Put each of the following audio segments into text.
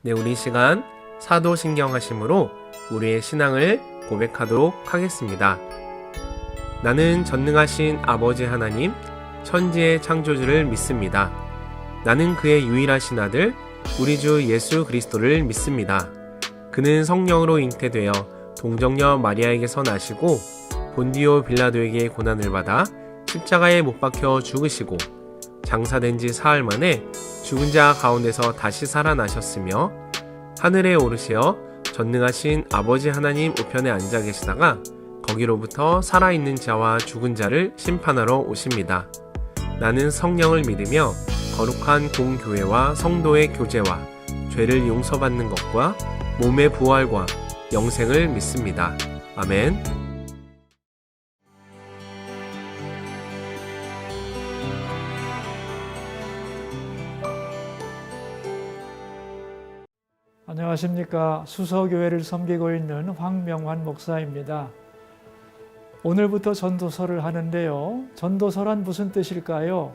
네, 우리 시간 사도신경하심으로 우리의 신앙을 고백하도록 하겠습니다. 나는 전능하신 아버지 하나님, 천지의 창조주를 믿습니다. 나는 그의 유일하신 아들, 우리 주 예수 그리스도를 믿습니다. 그는 성령으로 잉태되어 동정녀 마리아에게서 나시고 본디오 빌라도에게 고난을 받아 십자가에 못 박혀 죽으시고 장사된 지 사흘 만에 죽은 자 가운데서 다시 살아나셨으며 하늘에 오르시어 전능하신 아버지 하나님 우편에 앉아 계시다가 거기로부터 살아있는 자와 죽은 자를 심판하러 오십니다. 나는 성령을 믿으며 거룩한 공교회와 성도의 교제와 죄를 용서받는 것과 몸의 부활과 영생을 믿습니다. 아멘. 안녕하십니까. 수서교회를 섬기고 있는 황명환 목사입니다. 오늘부터 전도서를 하는데요. 전도서란 무슨 뜻일까요?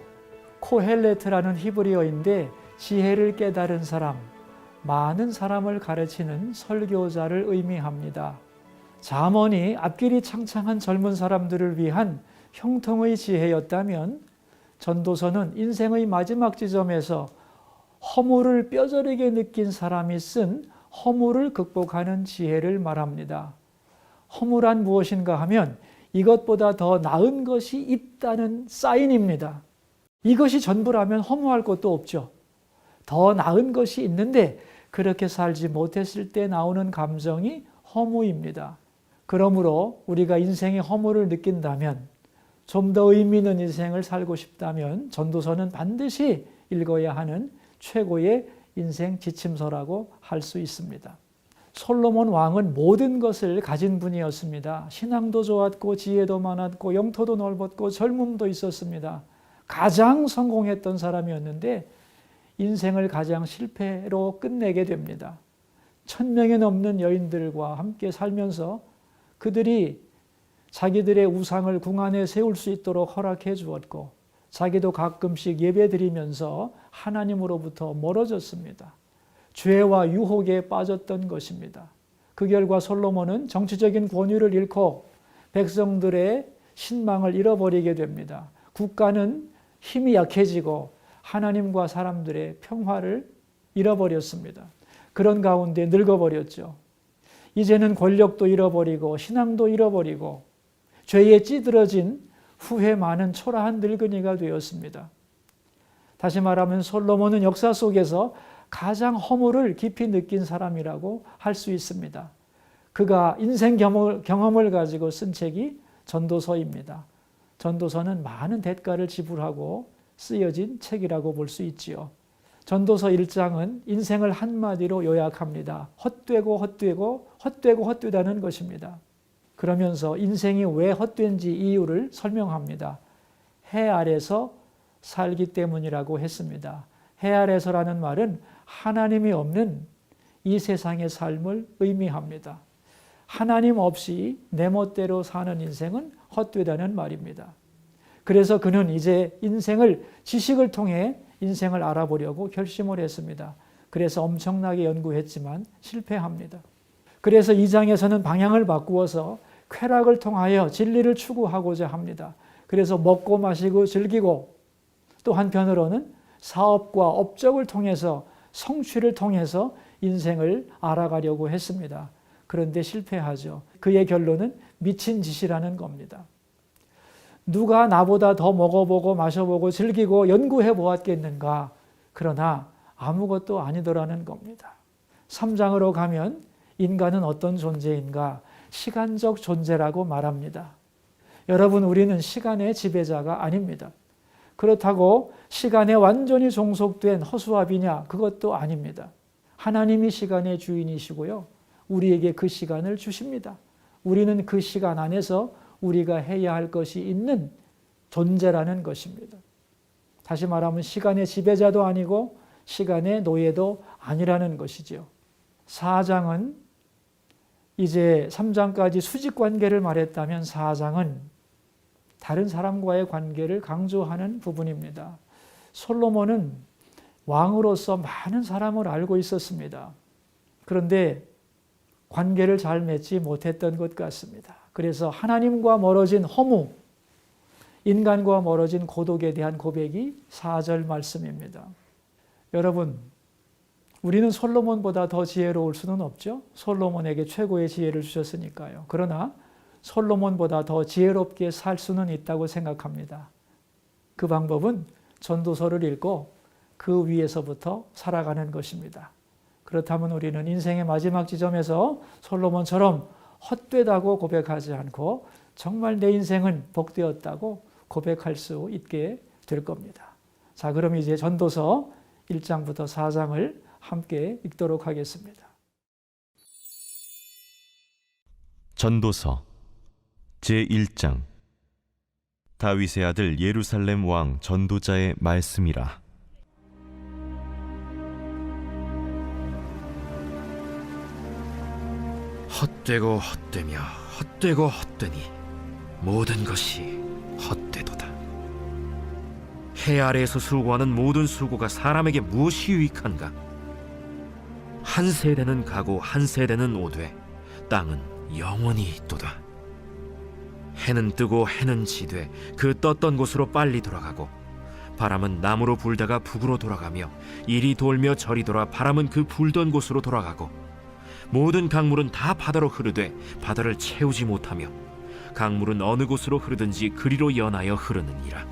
코헬레트라는 히브리어인데 지혜를 깨달은 사람, 많은 사람을 가르치는 설교자를 의미합니다. 잠언이 앞길이 창창한 젊은 사람들을 위한 형통의 지혜였다면 전도서는 인생의 마지막 지점에서 허물을 뼈저리게 느낀 사람이 쓴 허물을 극복하는 지혜를 말합니다. 허물란 무엇인가 하면 이것보다 더 나은 것이 있다는 사인입니다. 이것이 전부라면 허무할 것도 없죠. 더 나은 것이 있는데 그렇게 살지 못했을 때 나오는 감정이 허무입니다. 그러므로 우리가 인생의 허물을 느낀다면, 좀 더 의미 있는 인생을 살고 싶다면 전도서는 반드시 읽어야 하는 최고의 인생 지침서라고 할 수 있습니다. 솔로몬 왕은 모든 것을 가진 분이었습니다. 신앙도 좋았고 지혜도 많았고 영토도 넓었고 젊음도 있었습니다. 가장 성공했던 사람이었는데 인생을 가장 실패로 끝내게 됩니다. 1000명이 넘는 여인들과 함께 살면서 그들이 자기들의 우상을 궁 안에 세울 수 있도록 허락해 주었고 자기도 가끔씩 예배드리면서 하나님으로부터 멀어졌습니다. 죄와 유혹에 빠졌던 것입니다. 그 결과 솔로몬은 정치적인 권위를 잃고 백성들의 신망을 잃어버리게 됩니다. 국가는 힘이 약해지고 하나님과 사람들의 평화를 잃어버렸습니다. 그런 가운데 늙어버렸죠. 이제는 권력도 잃어버리고 신앙도 잃어버리고 죄에 찌들어진 후회 많은 초라한 늙은이가 되었습니다. 다시 말하면 솔로몬은 역사 속에서 가장 허물을 깊이 느낀 사람이라고 할 수 있습니다. 그가 인생 경험을 가지고 쓴 책이 전도서입니다. 전도서는 많은 대가를 지불하고 쓰여진 책이라고 볼 수 있지요. 전도서 1장은 인생을 한마디로 요약합니다. 헛되고 헛되고 헛되고 헛되다는 것입니다. 그러면서 인생이 왜 헛된지 이유를 설명합니다. 해 아래서 살기 때문이라고 했습니다. 해 아래서라는 말은 하나님이 없는 이 세상의 삶을 의미합니다. 하나님 없이 내 멋대로 사는 인생은 헛되다는 말입니다. 그래서 그는 이제 인생을 지식을 통해 인생을 알아보려고 결심을 했습니다. 그래서 엄청나게 연구했지만 실패합니다. 그래서 2장에서는 방향을 바꾸어서 쾌락을 통하여 진리를 추구하고자 합니다. 그래서 먹고 마시고 즐기고 또 한편으로는 사업과 업적을 통해서 성취를 통해서 인생을 알아가려고 했습니다. 그런데 실패하죠. 그의 결론은 미친 짓이라는 겁니다. 누가 나보다 더 먹어보고 마셔보고 즐기고 연구해 보았겠는가? 그러나 아무것도 아니더라는 겁니다. 3장으로 가면 인간은 어떤 존재인가? 시간적 존재라고 말합니다. 여러분, 우리는 시간의 지배자가 아닙니다. 그렇다고 시간에 완전히 종속된 허수아비냐? 그것도 아닙니다. 하나님이 시간의 주인이시고요. 우리에게 그 시간을 주십니다. 우리는 그 시간 안에서 우리가 해야 할 것이 있는 존재라는 것입니다. 다시 말하면 시간의 지배자도 아니고 시간의 노예도 아니라는 것이죠. 4장은 이제 3장까지 수직관계를 말했다면 4장은 다른 사람과의 관계를 강조하는 부분입니다. 솔로몬은 왕으로서 많은 사람을 알고 있었습니다. 그런데 관계를 잘 맺지 못했던 것 같습니다. 그래서 하나님과 멀어진 허무, 인간과 멀어진 고독에 대한 고백이 4절 말씀입니다. 여러분, 우리는 솔로몬보다 더 지혜로울 수는 없죠. 솔로몬에게 최고의 지혜를 주셨으니까요. 그러나 솔로몬보다 더 지혜롭게 살 수는 있다고 생각합니다. 그 방법은 전도서를 읽고 그 위에서부터 살아가는 것입니다. 그렇다면 우리는 인생의 마지막 지점에서 솔로몬처럼 헛되다고 고백하지 않고 정말 내 인생은 복되었다고 고백할 수 있게 될 겁니다. 자, 그럼 이제 전도서 1장부터 4장을 함께 읽도록 하겠습니다. 전도서 제1장. 다윗의 아들 예루살렘 왕 전도자의 말씀이라. 헛되고 헛되며 헛되고 헛되니 모든 것이 헛되도다. 해 아래에서 수고하는 모든 수고가 사람에게 무엇이 유익한가? 한 세대는 가고 한 세대는 오되 땅은 영원히 있도다. 해는 뜨고 해는 지되 그 떴던 곳으로 빨리 돌아가고 바람은 남으로 불다가 북으로 돌아가며 이리 돌며 저리 돌아 바람은 그 불던 곳으로 돌아가고 모든 강물은 다 바다로 흐르되 바다를 채우지 못하며 강물은 어느 곳으로 흐르든지 그리로 연하여 흐르느니라.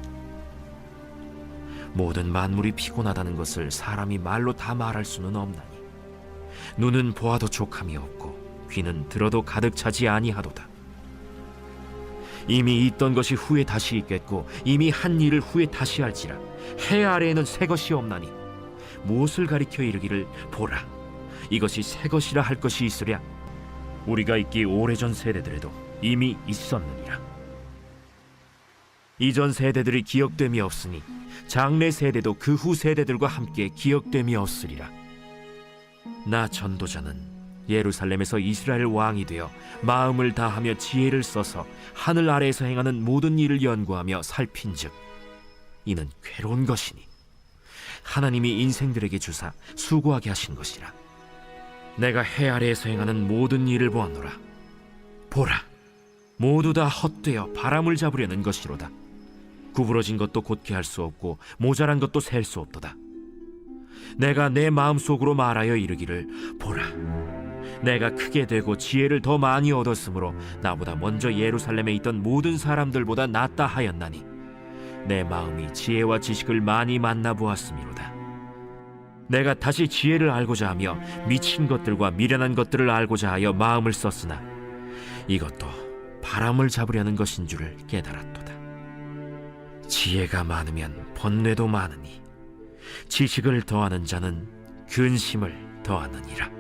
모든 만물이 피곤하다는 것을 사람이 말로 다 말할 수는 없나니 눈은 보아도 족함이 없고 귀는 들어도 가득 차지 아니하도다. 이미 있던 것이 후에 다시 있겠고 이미 한 일을 후에 다시 할지라. 해 아래에는 새 것이 없나니 무엇을 가리켜 이르기를 보라 이것이 새 것이라 할 것이 있으랴. 우리가 있기 오래전 세대들에도 이미 있었느니라. 이전 세대들이 기억됨이 없으니 장래 세대도 그 후 세대들과 함께 기억됨이 없으리라. 나 전도자는 예루살렘에서 이스라엘 왕이 되어 마음을 다하며 지혜를 써서 하늘 아래에서 행하는 모든 일을 연구하며 살핀즉 이는 괴로운 것이니 하나님이 인생들에게 주사 수고하게 하신 것이라. 내가 해 아래에서 행하는 모든 일을 보았노라. 보라, 모두 다 헛되어 바람을 잡으려는 것이로다. 구부러진 것도 곧게 할 수 없고 모자란 것도 셀 수 없도다. 내가 내 마음속으로 말하여 이르기를 보라, 내가 크게 되고 지혜를 더 많이 얻었으므로 나보다 먼저 예루살렘에 있던 모든 사람들보다 낫다 하였나니 내 마음이 지혜와 지식을 많이 만나보았음이로다. 내가 다시 지혜를 알고자 하며 미친 것들과 미련한 것들을 알고자 하여 마음을 썼으나 이것도 바람을 잡으려는 것인 줄을 깨달았도다. 지혜가 많으면 번뇌도 많으니 지식을 더하는 자는 근심을 더하느니라.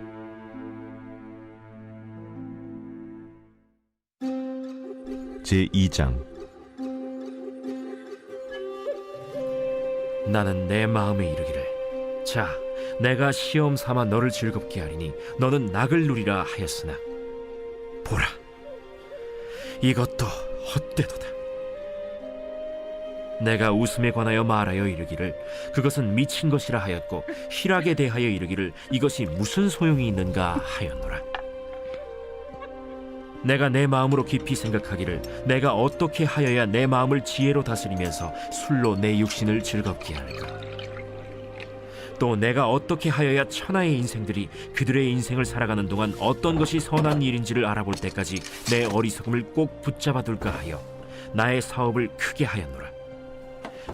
제2장. 나는 내 마음에 이르기를 자, 내가 시험 삼아 너를 즐겁게 하리니 너는 낙을 누리라 하였으나 보라, 이것도 헛되도다. 내가 웃음에 관하여 말하여 이르기를 그것은 미친 것이라 하였고 희락에 대하여 이르기를 이것이 무슨 소용이 있는가 하였노라. 내가 내 마음으로 깊이 생각하기를 내가 어떻게 하여야 내 마음을 지혜로 다스리면서 술로 내 육신을 즐겁게 할까? 또 내가 어떻게 하여야 천하의 인생들이 그들의 인생을 살아가는 동안 어떤 것이 선한 일인지를 알아볼 때까지 내 어리석음을 꼭 붙잡아 둘까 하여 나의 사업을 크게 하였노라.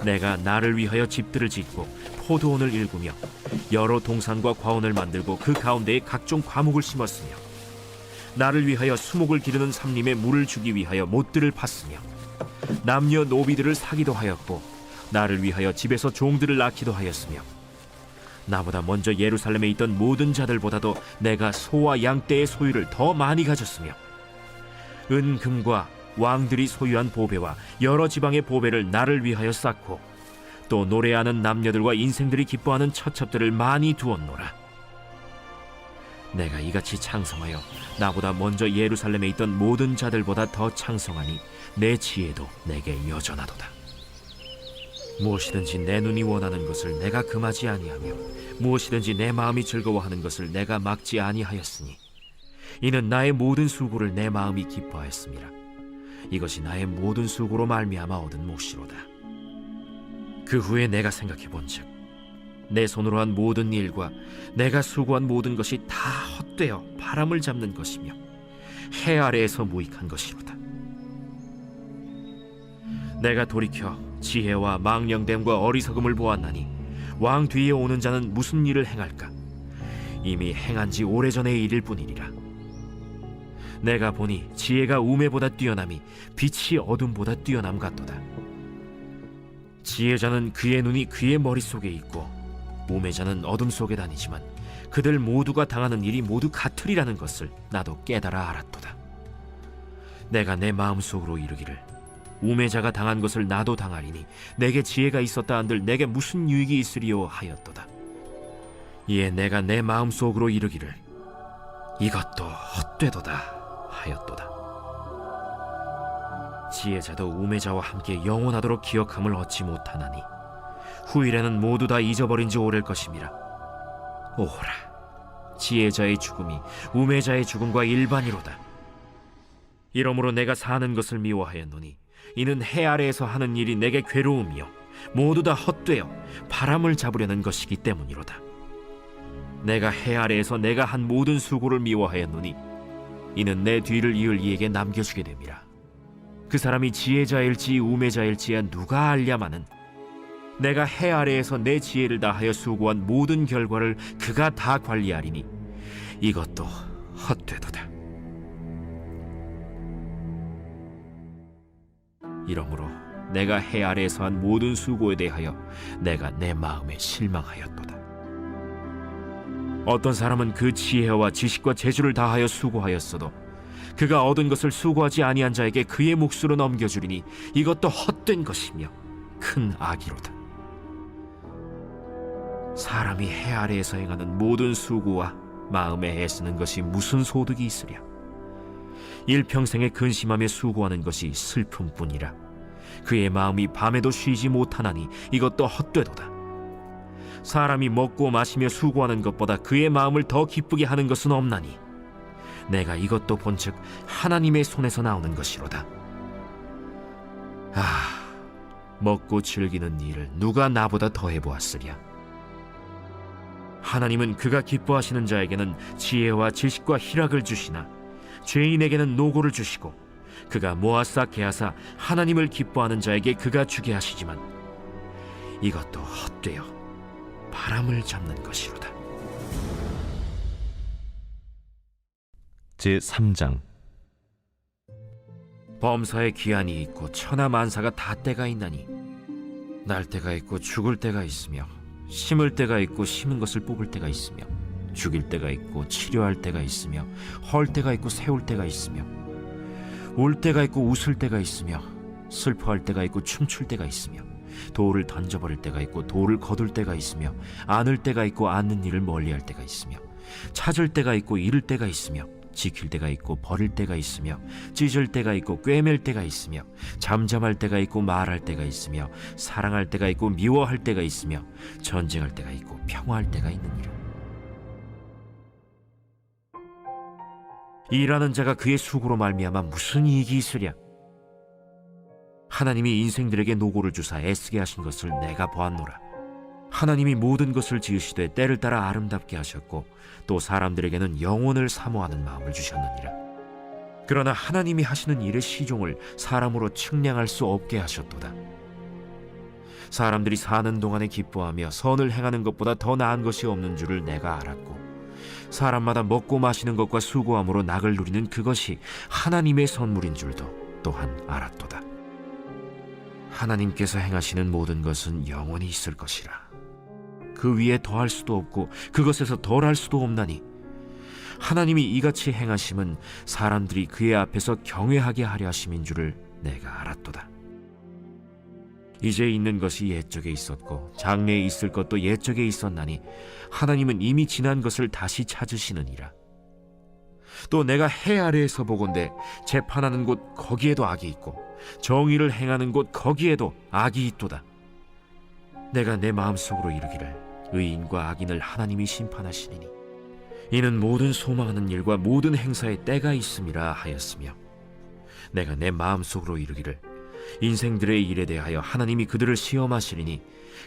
내가 나를 위하여 집들을 짓고 포도원을 일구며 여러 동산과 과원을 만들고 그 가운데에 각종 과목을 심었으며 나를 위하여 수목을 기르는 삼림에 물을 주기 위하여 못들을 팠으며 남녀 노비들을 사기도 하였고 나를 위하여 집에서 종들을 낳기도 하였으며 나보다 먼저 예루살렘에 있던 모든 자들보다도 내가 소와 양떼의 소유를 더 많이 가졌으며 은금과 왕들이 소유한 보배와 여러 지방의 보배를 나를 위하여 쌓고 또 노래하는 남녀들과 인생들이 기뻐하는 처첩들을 많이 두었노라. 내가 이같이 창성하여 나보다 먼저 예루살렘에 있던 모든 자들보다 더 창성하니 내 지혜도 내게 여전하도다. 무엇이든지 내 눈이 원하는 것을 내가 금하지 아니하며 무엇이든지 내 마음이 즐거워하는 것을 내가 막지 아니하였으니 이는 나의 모든 수고를 내 마음이 기뻐하였음이라. 이것이 나의 모든 수고로 말미암아 얻은 몫이로다. 그 후에 내가 생각해 본즉 내 손으로 한 모든 일과 내가 수고한 모든 것이 다 헛되어 바람을 잡는 것이며 해 아래에서 무익한 것이로다. 내가 돌이켜 지혜와 망령됨과 어리석음을 보았나니 왕 뒤에 오는 자는 무슨 일을 행할까? 이미 행한 지 오래전의 일일 뿐이니라. 내가 보니 지혜가 우매보다 뛰어남이 빛이 어둠보다 뛰어남 같도다. 지혜자는 그의 눈이 그의 머릿속에 있고 우매자는 어둠 속에 다니지만 그들 모두가 당하는 일이 모두 같으리라는 것을 나도 깨달아 알았도다. 내가 내 마음속으로 이르기를 우매자가 당한 것을 나도 당하리니 내게 지혜가 있었다 한들 내게 무슨 유익이 있으리요 하였도다. 이에 내가 내 마음속으로 이르기를 이것도 헛되도다 하였도다. 지혜자도 우매자와 함께 영원하도록 기억함을 얻지 못하나니 후일에는 모두 다 잊어버린 지 오래일 것임이라. 오호라, 지혜자의 죽음이 우매자의 죽음과 일반이로다. 이러므로 내가 사는 것을 미워하였노니 이는 해 아래에서 하는 일이 내게 괴로움이요 모두 다 헛되어 바람을 잡으려는 것이기 때문이로다. 내가 해 아래에서 내가 한 모든 수고를 미워하였노니 이는 내 뒤를 이을 이에게 남겨주게 됨이라. 그 사람이 지혜자일지 우매자일지야 누가 알랴마는 내가 해 아래에서 내 지혜를 다하여 수고한 모든 결과를 그가 다 관리하리니 이것도 헛되도다. 이러므로 내가 해 아래에서 한 모든 수고에 대하여 내가 내 마음에 실망하였도다. 어떤 사람은 그 지혜와 지식과 재주를 다하여 수고하였어도 그가 얻은 것을 수고하지 아니한 자에게 그의 몫으로 넘겨주리니 이것도 헛된 것이며 큰 악이로다. 사람이 해 아래에서 행하는 모든 수고와 마음에 애쓰는 것이 무슨 소득이 있으랴. 일평생에 근심하며 수고하는 것이 슬픔뿐이라. 그의 마음이 밤에도 쉬지 못하나니 이것도 헛되도다. 사람이 먹고 마시며 수고하는 것보다 그의 마음을 더 기쁘게 하는 것은 없나니 내가 이것도 본즉 하나님의 손에서 나오는 것이로다. 먹고 즐기는 일을 누가 나보다 더 해보았으랴. 하나님은 그가 기뻐하시는 자에게는 지혜와 지식과 희락을 주시나 죄인에게는 노고를 주시고 그가 모아싸 개하사 하나님을 기뻐하는 자에게 그가 주게 하시지만 이것도 헛되어 바람을 잡는 것이로다. 제3장. 범사에 기한이 있고 천하만사가 다 때가 있나니 날 때가 있고 죽을 때가 있으며 심을 때가 있고 심은 것을 뽑을 때가 있으며 죽일 때가 있고 치료할 때가 있으며 헐 때가 있고 세울 때가 있으며 울 때가 있고 웃을 때가 있으며 슬퍼할 때가 있고 춤출 때가 있으며 돌을 던져버릴 때가 있고 돌을 거둘 때가 있으며 안을 때가 있고 안는 일을 멀리할 때가 있으며 찾을 때가 있고 잃을 때가 있으며 지킬 때가 있고 버릴 때가 있으며 찢을 때가 있고 꿰맬 때가 있으며 잠잠할 때가 있고 말할 때가 있으며 사랑할 때가 있고 미워할 때가 있으며 전쟁할 때가 있고 평화할 때가 있느니라. 일하는 자가 그의 수고로 말미암아 무슨 이익이 있으랴. 하나님이 인생들에게 노고를 주사 애쓰게 하신 것을 내가 보았노라. 하나님이 모든 것을 지으시되 때를 따라 아름답게 하셨고 또 사람들에게는 영혼을 사모하는 마음을 주셨느니라. 그러나 하나님이 하시는 일의 시종을 사람으로 측량할 수 없게 하셨도다. 사람들이 사는 동안에 기뻐하며 선을 행하는 것보다 더 나은 것이 없는 줄을 내가 알았고 사람마다 먹고 마시는 것과 수고함으로 낙을 누리는 그것이 하나님의 선물인 줄도 또한 알았도다. 하나님께서 행하시는 모든 것은 영원히 있을 것이라. 그 위에 더할 수도 없고 그것에서 덜할 수도 없나니 하나님이 이같이 행하심은 사람들이 그의 앞에서 경외하게 하려 하심인 줄을 내가 알았도다. 이제 있는 것이 옛적에 있었고 장래에 있을 것도 옛적에 있었나니 하나님은 이미 지난 것을 다시 찾으시느니라. 또 내가 해 아래에서 보건대 재판하는 곳 거기에도 악이 있고 정의를 행하는 곳 거기에도 악이 있도다. 내가 내 마음속으로 이르기를 의인과 악인을 하나님이 심판하시리니 이는 모든 소망하는 일과 모든 행사에 때가 있음이라 하였으며, 내가 내 마음속으로 이르기를 인생들의 일에 대하여 하나님이 그들을 시험하시리니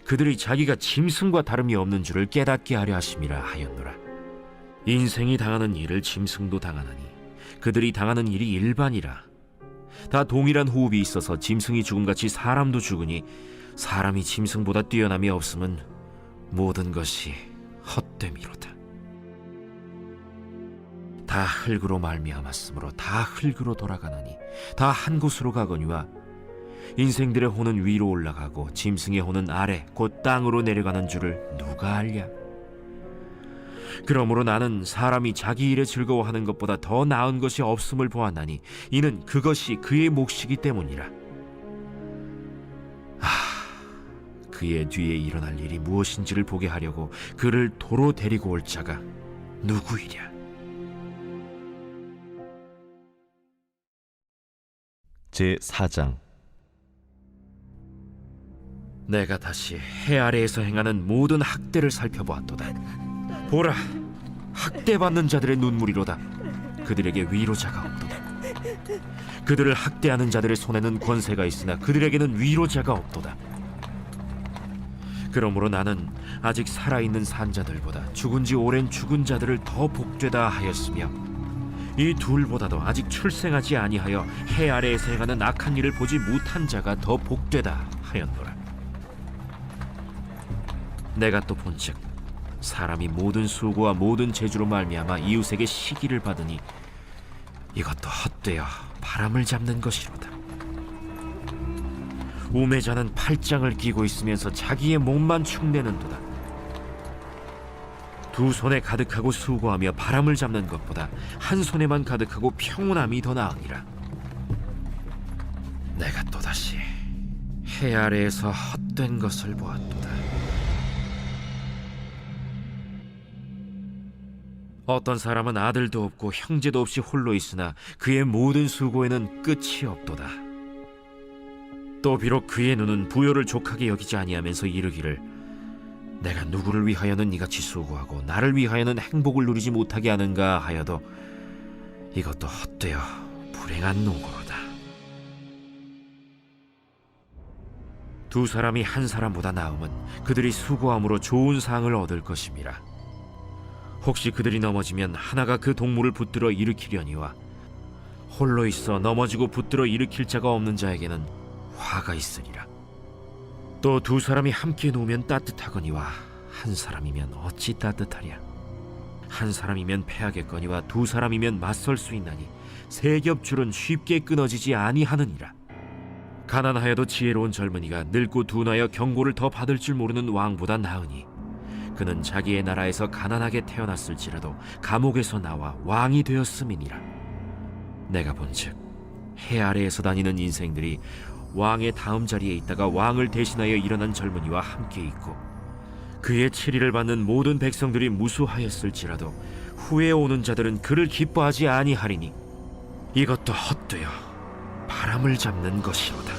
그들이 자기가 짐승과 다름이 없는 줄을 깨닫게 하려 하심이라 하였노라. 인생이 당하는 일을 짐승도 당하나니 그들이 당하는 일이 일반이라. 다 동일한 호흡이 있어서 짐승이 죽음같이 사람도 죽으니 사람이 짐승보다 뛰어남이 없음은 모든 것이 헛됨이로다. 다 흙으로 말미암았으므로 다 흙으로 돌아가나니 다 한 곳으로 가거니와 인생들의 혼은 위로 올라가고 짐승의 혼은 아래 곧 땅으로 내려가는 줄을 누가 알랴? 그러므로 나는 사람이 자기 일에 즐거워하는 것보다 더 나은 것이 없음을 보았나니 이는 그것이 그의 몫이기 때문이라. 그의 뒤에 일어날 일이 무엇인지를 보게 하려고 그를 도로 데리고 올 자가 누구이랴? 제4장. 내가 다시 해 아래에서 행하는 모든 학대를 살펴보았도다. 보라, 학대받는 자들의 눈물이로다. 그들에게 위로자가 없도다. 그들을 학대하는 자들의 손에는 권세가 있으나 그들에게는 위로자가 없도다. 그러므로 나는 아직 살아있는 산자들보다 죽은 지 오랜 죽은 자들을 더 복되다 하였으며, 이 둘보다도 아직 출생하지 아니하여 해 아래에서 행하는 악한 일을 보지 못한 자가 더 복되다 하였노라. 내가 또 본즉 사람이 모든 수고와 모든 재주로 말미암아 이웃에게 시기를 받으니 이것도 헛되어 바람을 잡는 것이로다. 우매자는 팔짱을 끼고 있으면서 자기의 몸만 축내는도다. 두 손에 가득하고 수고하며 바람을 잡는 것보다 한 손에만 가득하고 평온함이 더 나으니라. 내가 또다시 해 아래에서 헛된 것을 보았도다. 어떤 사람은 아들도 없고 형제도 없이 홀로 있으나 그의 모든 수고에는 끝이 없도다. 또 비록 그의 눈은 부요를 족하게 여기지 아니하면서 이르기를 내가 누구를 위하여는 이같이 수고하고 나를 위하여는 행복을 누리지 못하게 하는가 하여도 이것도 헛되어 불행한 노고로다. 두 사람이 한 사람보다 나음은 그들이 수고함으로 좋은 상을 얻을 것임이라. 혹시 그들이 넘어지면 하나가 그 동물을 붙들어 일으키려니와 홀로 있어 넘어지고 붙들어 일으킬 자가 없는 자에게는 화가 있으리라. 또 두 사람이 함께 누우면 따뜻하거니와 한 사람이면 어찌 따뜻하랴. 한 사람이면 패하겠거니와 두 사람이면 맞설 수 있나니 세 겹줄은 쉽게 끊어지지 아니하느니라. 가난하여도 지혜로운 젊은이가 늙고 둔하여 경고를 더 받을 줄 모르는 왕보다 나으니 그는 자기의 나라에서 가난하게 태어났을지라도 감옥에서 나와 왕이 되었음이니라. 내가 본즉 해 아래에서 다니는 인생들이 왕의 다음 자리에 있다가 왕을 대신하여 일어난 젊은이와 함께 있고 그의 치리를 받는 모든 백성들이 무수하였을지라도 후에 오는 자들은 그를 기뻐하지 아니하리니 이것도 헛되어 바람을 잡는 것이로다.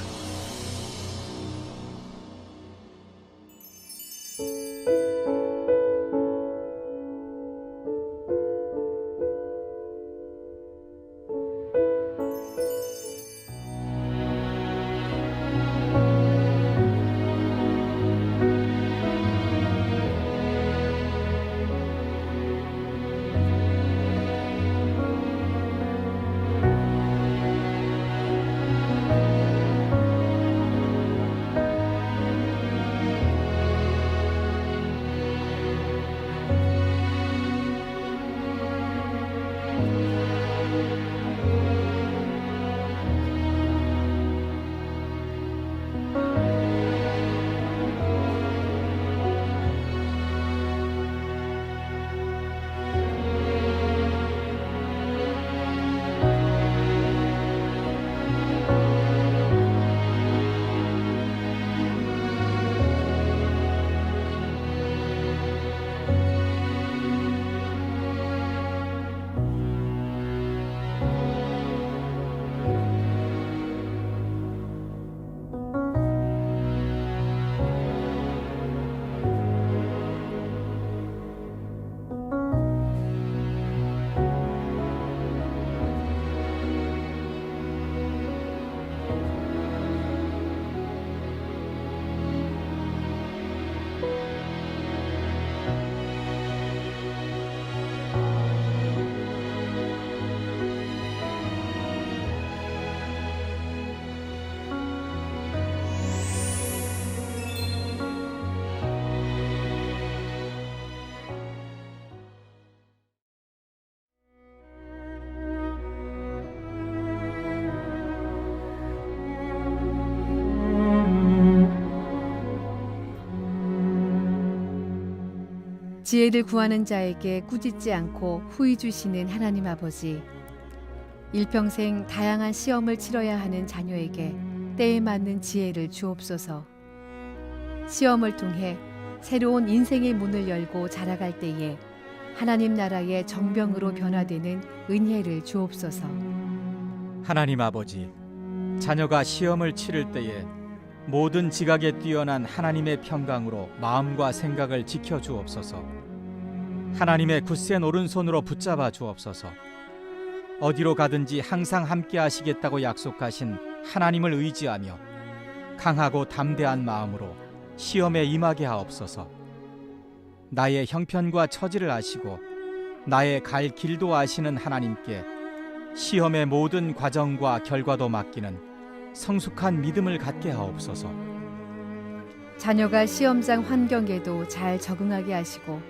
지혜를 구하는 자에게 꾸짖지 않고 후히 주시는 하나님 아버지, 일평생 다양한 시험을 치러야 하는 자녀에게 때에 맞는 지혜를 주옵소서. 시험을 통해 새로운 인생의 문을 열고 자라갈 때에 하나님 나라의 정병으로 변화되는 은혜를 주옵소서. 하나님 아버지, 자녀가 시험을 치를 때에 모든 지각에 뛰어난 하나님의 평강으로 마음과 생각을 지켜 주옵소서. 하나님의 굳센 오른손으로 붙잡아 주옵소서. 어디로 가든지 항상 함께 하시겠다고 약속하신 하나님을 의지하며 강하고 담대한 마음으로 시험에 임하게 하옵소서. 나의 형편과 처지를 아시고 나의 갈 길도 아시는 하나님께 시험의 모든 과정과 결과도 맡기는 성숙한 믿음을 갖게 하옵소서. 자녀가 시험장 환경에도 잘 적응하게 하시고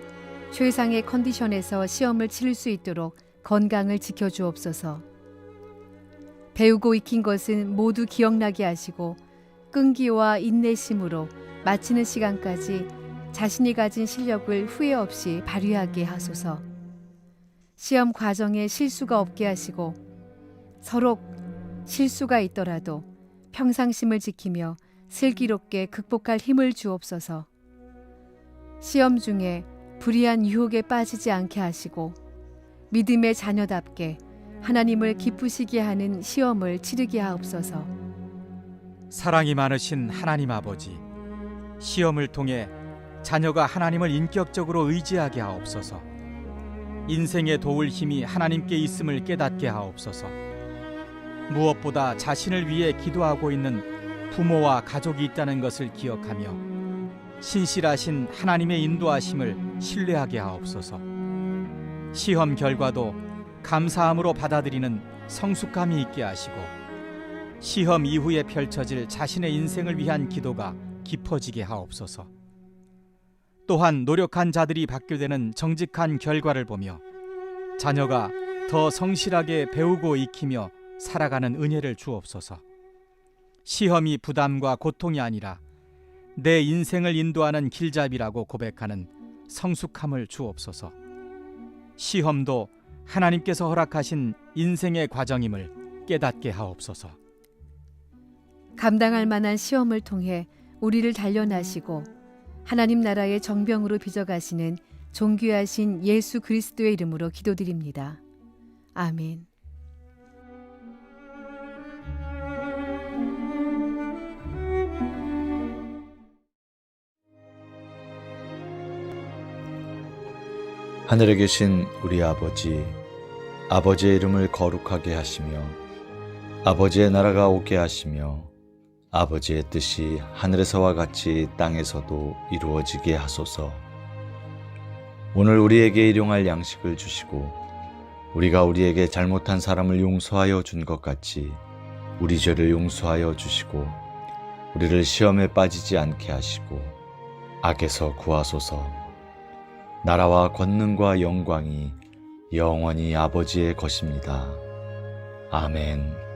최상의 컨디션에서 시험을 치를 수 있도록 건강을 지켜주옵소서. 배우고 익힌 것은 모두 기억나게 하시고 끈기와 인내심으로 마치는 시간까지 자신이 가진 실력을 후회 없이 발휘하게 하소서. 시험 과정에 실수가 없게 하시고 서로 실수가 있더라도 평상심을 지키며 슬기롭게 극복할 힘을 주옵소서. 시험 중에 불의한 유혹에 빠지지 않게 하시고 믿음의 자녀답게 하나님을 기쁘시게 하는 시험을 치르게 하옵소서. 사랑이 많으신 하나님 아버지, 시험을 통해 자녀가 하나님을 인격적으로 의지하게 하옵소서. 인생에 도울 힘이 하나님께 있음을 깨닫게 하옵소서. 무엇보다 자신을 위해 기도하고 있는 부모와 가족이 있다는 것을 기억하며 신실하신 하나님의 인도하심을 신뢰하게 하옵소서. 시험 결과도 감사함으로 받아들이는 성숙함이 있게 하시고 시험 이후에 펼쳐질 자신의 인생을 위한 기도가 깊어지게 하옵소서. 또한 노력한 자들이 받게 되는 정직한 결과를 보며 자녀가 더 성실하게 배우고 익히며 살아가는 은혜를 주옵소서. 시험이 부담과 고통이 아니라 내 인생을 인도하는 길잡이라고 고백하는 성숙함을 주옵소서. 시험도 하나님께서 허락하신 인생의 과정임을 깨닫게 하옵소서. 감당할 만한 시험을 통해 우리를 단련하시고 하나님 나라의 정병으로 빚어가시는 존귀하신 예수 그리스도의 이름으로 기도드립니다. 아멘. 하늘에 계신 우리 아버지, 아버지의 이름을 거룩하게 하시며 아버지의 나라가 오게 하시며 아버지의 뜻이 하늘에서와 같이 땅에서도 이루어지게 하소서. 오늘 우리에게 일용할 양식을 주시고 우리가 우리에게 잘못한 사람을 용서하여 준 것 같이 우리 죄를 용서하여 주시고 우리를 시험에 빠지지 않게 하시고 악에서 구하소서. 나라와 권능과 영광이 영원히 아버지의 것입니다. 아멘.